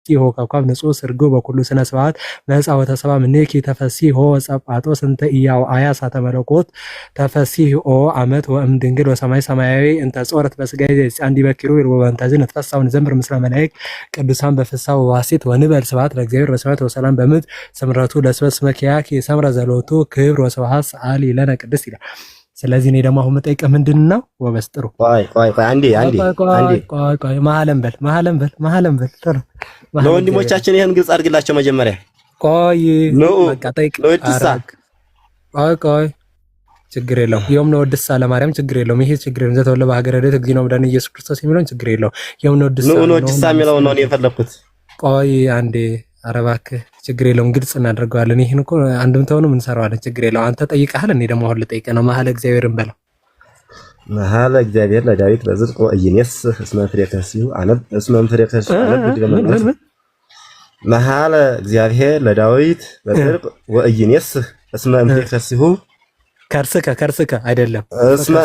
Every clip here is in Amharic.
ተፈሲሆ ከኳብ ንጹህ ስርጎ በኩሉ ስነ ስብሐት መጻወ ተሰባ ምኔኪ ተፈሲሆ ጸጳጦ ስንተ ኢያው አያ ሳተ መለኮት ተፈሲሆ አመት ወእም ድንግል ወሰማይ ሰማያዊ እንተ ጾረት በስጋ አንዲ በኪሩ ወበንታዝን ተፈሳውን ዘምር ምስለ መላእክት ቅዱሳን በፍሳው ዋሲት ወንበል ስብሐት ለእግዚአብሔር በሰማያት ወሰላም በምድር ስምረቱ ለስበስ መኪያኪ ሰምረ ዘሎቱ ክብር ወስብሐት ሰአሊ ለነ ቅድስት ይላል። ስለዚህ እኔ ደግሞ አሁን መጠይቀህ ምንድነው? ወበስ ጥሩ ቆይ አንዴ መሐለም በል ለወንድሞቻችን ይሄን ግልጽ አድርግላቸው መጀመሪያ። ቆይ በቃ ጠይቅ። ቆይ ችግር የለውም። የውም ነው ወድሳ ለማርያም ችግር የለውም። ይሄ ችግር የለም። ዘተወለ በሀገረ ደት እግዚእ ነው መድኃኒተ ኢየሱስ ክርስቶስ የሚለውን ችግር የለውም። የውም ነው ወድሳ የሚለው ነው የፈለኩት። ቆይ አንዴ ኧረ እባክህ ችግር የለውም። ግልጽ እናደርገዋለን። ይሄን እኮ አንድም ተሆነ ምን ሰራዋለን? ችግር የለውም። አንተ ጠይቀሃል፣ እኔ ደግሞ አሁን ልጠይቅህ ነው። መሐለ እግዚአብሔርን በለው። መሐለ እግዚአብሔር ለዳዊት በጽድቅ ወኢይኔስህ እስመ ፍሬ ከርሥሁ አነብ መሐለ እግዚአብሔር ለዳዊት በጽድቅ ወኢይኔስህ እስመ ፍሬ ከርሥሁ ከርስከ አይደለም እስመ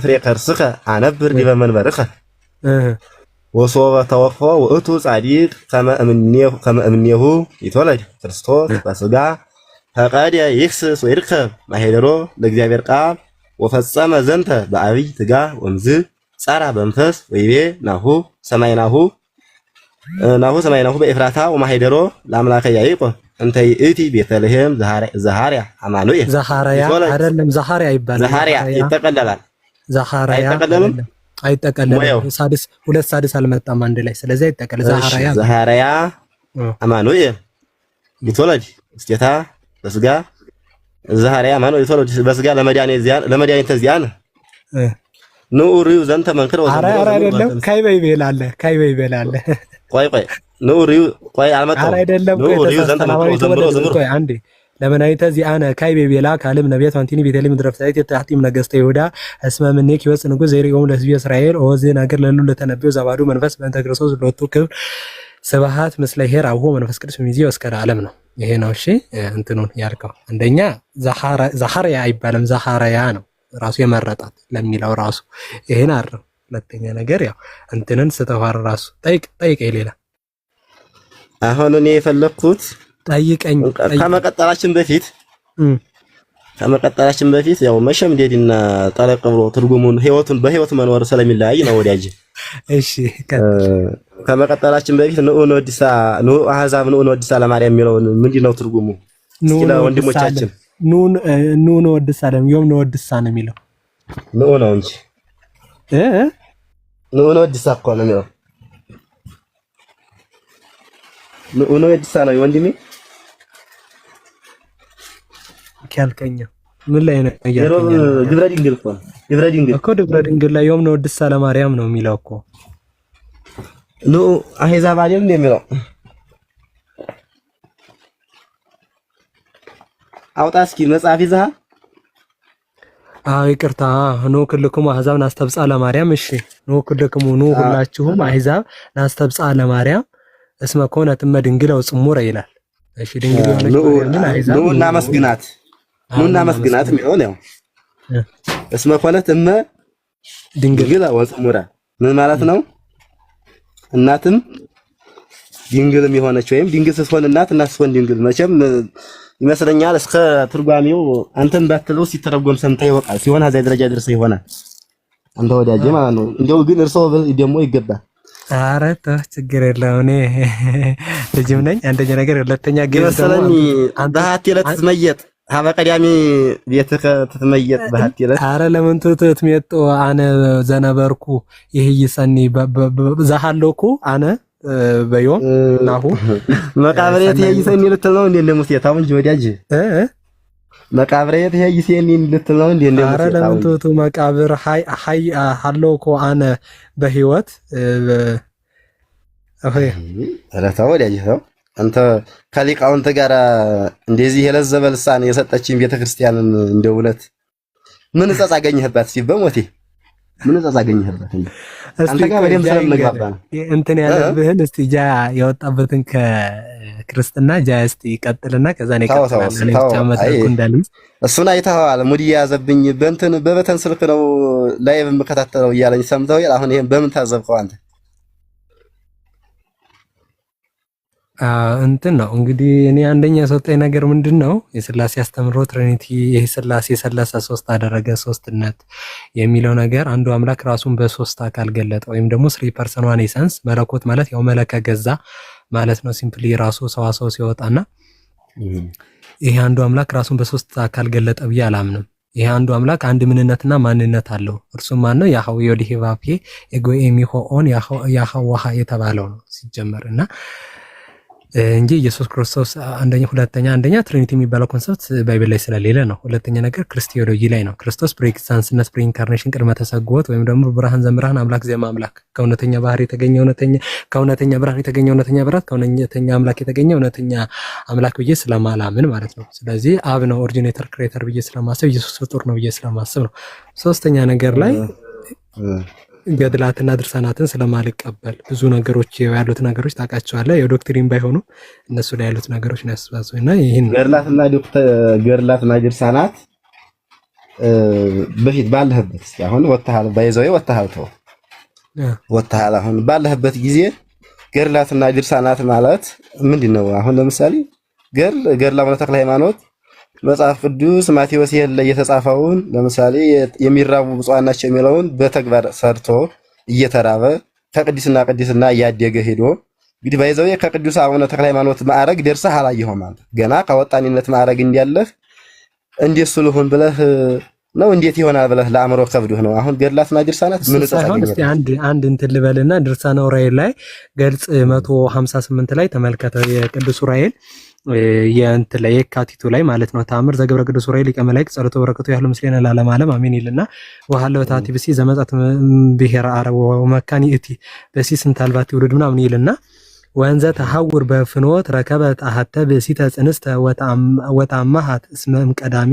ፍሬ ከርሥከ አነብር ዲበ መንበርከ ወሶበ ተወክፎ ውእቱ ጻዲቅ ከመ እምኔሁ ይትወለድ ክርስቶስ በሥጋ ፈቀደ ይክስስ ወይርከብ ማኅደሮ ለእግዚአብሔር ቃል ወፈጸመ ዘንተ በዐቢይ ትጋህ ወእምዝ ጸራ በመንፈስ ወይቤ ናሁ ሰማይናሁ በኤፍራታ ወማኅደሮ ለአምላከ ያዕቆብ እንተ ይእቲ ቤተልሔም ዘሐርያ አማኑኤል አይደለም ዘሐርያ ይባላል። ዘሐርያ ይጠቀለላል። ዘሐርያ አይጠቀለልም። ሁለት ሳድስ አልመጣም አንድ ላይ። ስለዚህ አይጠቀለል። ዘሐርያ አማኑኤል ይትወለድ እስቴታ በሥጋ ዘሐርያ አማኑኤል ይትወለድ በሥጋ ለመድኃኒተ ዚአነ ንዑሪው ዘንተ መንክር ወዘንተ አይደለም ካይበይ ቤላለ ቆይ ንዑሪው አልመጣም አይደለም ቆይ አንዴ ለመናይተ ዚአነ ካይቤ ቤላ ካልም ነቢያት አንቲኒ ቤተልሔም ምድረፍታይት የታህቲም ነገስተ ይሁዳ እስመ ምኔክ ይወፅ ንጉሥ ዘይሪኦም ለሕዝበ እስራኤል ኦ ነገር ለሉ ለተነበዩ ዘባዱ መንፈስ በእንተ ክርስቶስ ሎቱ ክብር ስብሐት ምስለ ኄር አብሆ መንፈስ ቅዱስ ሚዜው እስከ ዓለም ነው። ይሄ ነው እሺ። እንትኑን ያልከው አንደኛ ዘሐርያ አይባልም ዘሐርያ ነው ራሱ የመረጣት ለሚለው ራሱ ይሄን አረው። ሁለተኛ ነገር ያው እንትንን ስተዋር ራሱ ጠይቀኝ ሌላ አሁን እኔ የፈለኩት ጠይቀኝ ከመቀጠላችን በፊት ያው መሸምደድና ጠለቅ ብሎ ትርጉሙን በህይወት መኖር ስለሚለያይ ነው ወዳጅ። እሺ ከመቀጠላችን በፊት ንዑ አሕዛብ ወድሳ ለማርያም የሚለውን ምንድነው ትርጉሙ? እስኪ ለወንድሞቻችን ንዑ ወድሳ ለሚዮም ነው ወድሳ ነው የሚለው ንዑ ነው እንጂ ንዑ ወድሳ እኮ ነው የሚለው ንዑ ወድሳ ነው ወንድሜ ካልከኛ ምን ላይ ነው ያለው? ግብረ ድንግል እኮ ግብረ ድንግል ላይ ዮም ነው ወድሳ ለማርያም ነው የሚለው እኮ ንዑ አሕዛብ አይደል እንደሚለው አውጣ እስኪ መጽሐፍ ይዘሃል? አዎ ይቅርታ ኖ ክልክሙ አሕዛብ ናስተብጻ ለማርያም። እሺ ኖ ክልክሙ ኖ ሁላችሁም አሕዛብ ናስተብጻ ለማርያም እስመ ኮነት እመ ድንግል ወጽሙረ ይላል። እሺ ድንግል የሆነች ምን አሕዛብ ኑና መስግናት የሚሆን ያው እስመ ኮነት እመ ድንግል ወጽሙረ ምን ማለት ነው? እናትም ድንግልም የሆነች ወይም ድንግል ስትሆን እናት ስትሆን ድንግል መቼም ይመስለኛል እስከ ትርጓሜው አንተም ባትለው ሲተረጎም ሰምተህ ይወቃል ሲሆን አዛ ደረጃ ድረስ ይሆናል። አንተ ወዳጄ ማለት ነው። እንደው ግን እርሶ ደግሞ ይገባል። ኧረ ተው ችግር የለውም እኔ ልጅም ነኝ። አንደኛ ነገር ሁለተኛ ግን መሰለኝ በሀት ይለት ትመየጥ ሀበ ቀዳሚ ቤትከ ትትመየጥ በሀት ይለት ኧረ ለምን ትትመየጥ አነ ዘነበርኩ ይሄ ይሰኒ ዘሃለኩ አነ በዮም ናሁ መቃብሬት ይሄ ይሰኒ ልትል ነው እንዴ? ለሙሴ ታው እንጂ ወዳጅ መቃብሬት ይሄ ይሰኒ ልትል ነው እንዴ? ኧረ ለምን ትቱ መቃብር ሃይ ሃለኩ አነ በህይወት ኧረ ተው ወዳጅ ተው። አንተ ከሊቃውንት ጋር እንደዚህ የለዘበ ልሳን የሰጠችኝ ቤተክርስቲያንን እንደ እውነት ምን ጸጻ አገኘህባት? ሲበሞቴ ምን ጸጻ አገኘህባት? አንተ ጋር በደንብ ስለምንግባባ ነው እንትን ያለብህን እስቲ ጃ ያወጣበትን ከክርስትና ጃ እስቲ ቀጥልና ከዛ ነው ይቀጥላል። እሱን አይተኸዋል? ሙዲ ያዘብኝ በበተን ስልክ ነው ላይቭ የምከታተለው እያለኝ ሰምተው። አሁን ይሄን በምን ታዘብከው አንተ? እንትን ነው እንግዲህ እኔ አንደኛ የሰጠኝ ነገር ምንድነው የሥላሴ አስተምሮ ትሪኒቲ ይሄ ሥላሴ ሰለሰ ሶስት አደረገ ሶስትነት የሚለው ነገር አንዱ አምላክ ራሱን በሶስት አካል ገለጠ ወይም ደግሞ 3 ፐርሰን ዋን ኤሰንስ መለኮት ማለት ያው መለከ ገዛ ማለት ነው ሲምፕሊ ራሱ ሰዋሰው ሲወጣና ይሄ አንዱ አምላክ ራሱን በሶስት አካል ገለጠ ብዬ አላምንም። ይሄ አንዱ አምላክ አንድ ምንነትና ማንነት አለው። እርሱም ማን ነው? ያህዌ ወዲህባፔ ኤጎኤሚ ሆኦን ያህዋሃ የተባለው ነው ሲጀመርና እንጂ ኢየሱስ ክርስቶስ አንደኛ ትሪኒቲ የሚባለው ኮንሰፕት ባይብል ላይ ስለሌለ ነው። ሁለተኛ ነገር ክርስቲዮሎጂ ላይ ነው። ክርስቶስ ፕሪኤግዚስተንስነት ፕሪኢንካርኔሽን ቅድመ ተሰግወት ወይም ደግሞ ብርሃን ዘምርሃን አምላክ ዘማምላክ ከእውነተኛ ባህሪ የተገኘ ከእውነተኛ ብርሃን የተገኘ እውነተኛ ብርሃን ከእውነተኛ አምላክ የተገኘ እውነተኛ አምላክ ብዬ ስለማላምን ማለት ነው። ስለዚህ አብ ነው ኦሪጂኔተር ክሬተር ብዬ ስለማስብ ኢየሱስ ፍጡር ነው ብዬ ስለማስብ ነው። ሶስተኛ ነገር ላይ ገድላትና ድርሳናትን ስለማልቀበል ብዙ ነገሮች ያሉት ነገሮች ታውቃቸዋለህ የዶክትሪን ባይሆኑ እነሱ ላይ ያሉት ነገሮች ነው ያስባዙና ይሄን ገድላትና ድርሳናት በፊት ባለህበት አሁን ወጣሃል ባይዘው ወጣሃል ተው ወጣሃል አሁን ባለህበት ጊዜ ገድላትና ድርሳናት ማለት ምንድነው? አሁን ለምሳሌ ገድል አቡነ ተክለ ሃይማኖት መጽሐፍ ቅዱስ ማቴዎስ ላይ የተጻፈውን ለምሳሌ የሚራቡ ብፁዓን ናቸው የሚለውን በተግባር ሰርቶ እየተራበ ከቅድስና እያደገ ሄዶ እንግዲህ ባይዘው ከቅዱስ አቡነ ተክለ ሃይማኖት ማዕረግ ደርሰህ አላየኸውም ማለት ገና ከወጣኒነት ማዕረግ እንዲያለህ እንዴት ስለሆን ብለህ ነው እንዴት ይሆናል ብለህ ለአእምሮ ከብዶህ ነው። አሁን ገድላትና ድርሳናት ምን ተሳሳተ? እስቲ አንድ እንትን ልበልና ድርሳነ ዑራኤል ላይ ገልጽ 158 ላይ ተመልከተው የቅዱስ ዑራኤል የእንት ላይ የካቲቱ ላይ ማለት ነው ተአምር ዘገብረ ቅዱስ ዑራኤል ሊቀ መላእክት ጸሎቱ በረከቱ ያህሉ ምስሌነ ለዓለም ዓለም አሜን ይልና ወሃለው ታቲ ብሲ ዘመጻት ብሔረ አረብ ወመካኒ እቲ በሲ ስንታልባት ይውልድ ምናምን ይልና ወንዘ ተሐውር በፍኖት ረከበት አሐተ በሲተ ጽንስተ ወታማሃት እስመም ቀዳሚ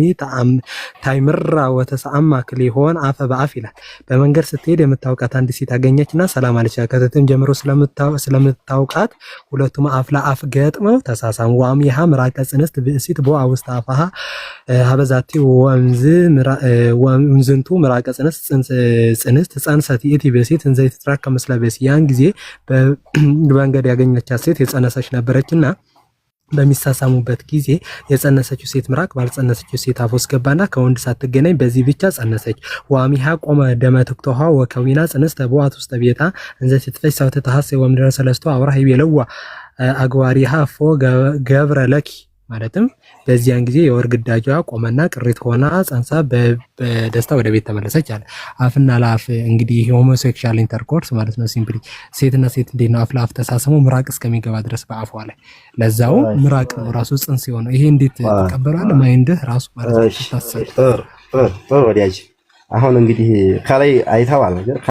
ታይምራ ወተሰአማ ክሊሆን አፈ በአፍ ይላል። በመንገድ ስትሄድ የምታውቃት አንድ ሴት አገኘችና ሰላም አለች። ከትትም ጀምሮ ስለምታውቃት ሁለቱም አፍ ለአፍ ገጥመው ተሳሳሙ። ወአምይሃ ምራቀ ጽንስት ብእሲት ቦአ ውስተ አፋሃ ሀበዛቲ ወንዝንቱ ምራቀ ጽንስት ጸንሰት እቲ በሲት እንዘ ይትራከ መስለ በሲ ያን ጊዜ በመንገድ ያገኘቻት ሴት የጸነሰች ነበረችና በሚሳሳሙበት ጊዜ የጸነሰችው ሴት ምራቅ ባልጸነሰችው ሴት አፍ ውስጥ ገባና ከወንድ ሳትገናኝ በዚህ ብቻ ጸነሰች። ወአሚሃ ቆመ ደመ ትክቶሃ ወከዊና ጽንስተ ቦአት ውስጥ ቤታ እንዘ ትትፈሽ ሰውተ ተሐሰ ወምድረ ሰለስቶ አውራህ ይበለዋ አግባሪሃ ፎ ገብረ ለኪ ማለትም በዚያን ጊዜ የወር ግዳጇ ቆመና ቅሪት ሆና ጸንሳ በደስታ ወደ ቤት ተመለሰች አለ። አፍና ለአፍ እንግዲህ ሆሞሴክሹዋል ኢንተርኮርስ ማለት ነው። ሲምፕሊ ሴትና ሴት እንዴት ነው አፍ ለአፍ ተሳስሞ ምራቅ እስከሚገባ ድረስ በአፏ ላይ ለዛው ምራቅ ነው ራሱ ጽንስ የሆነው። ይሄ እንዴት ተቀበሏል? ማይንድህ ራሱ ማለት ነው። ጥሩ ወዲያጅ አሁን እንግዲህ ከላይ አይተዋል ነገር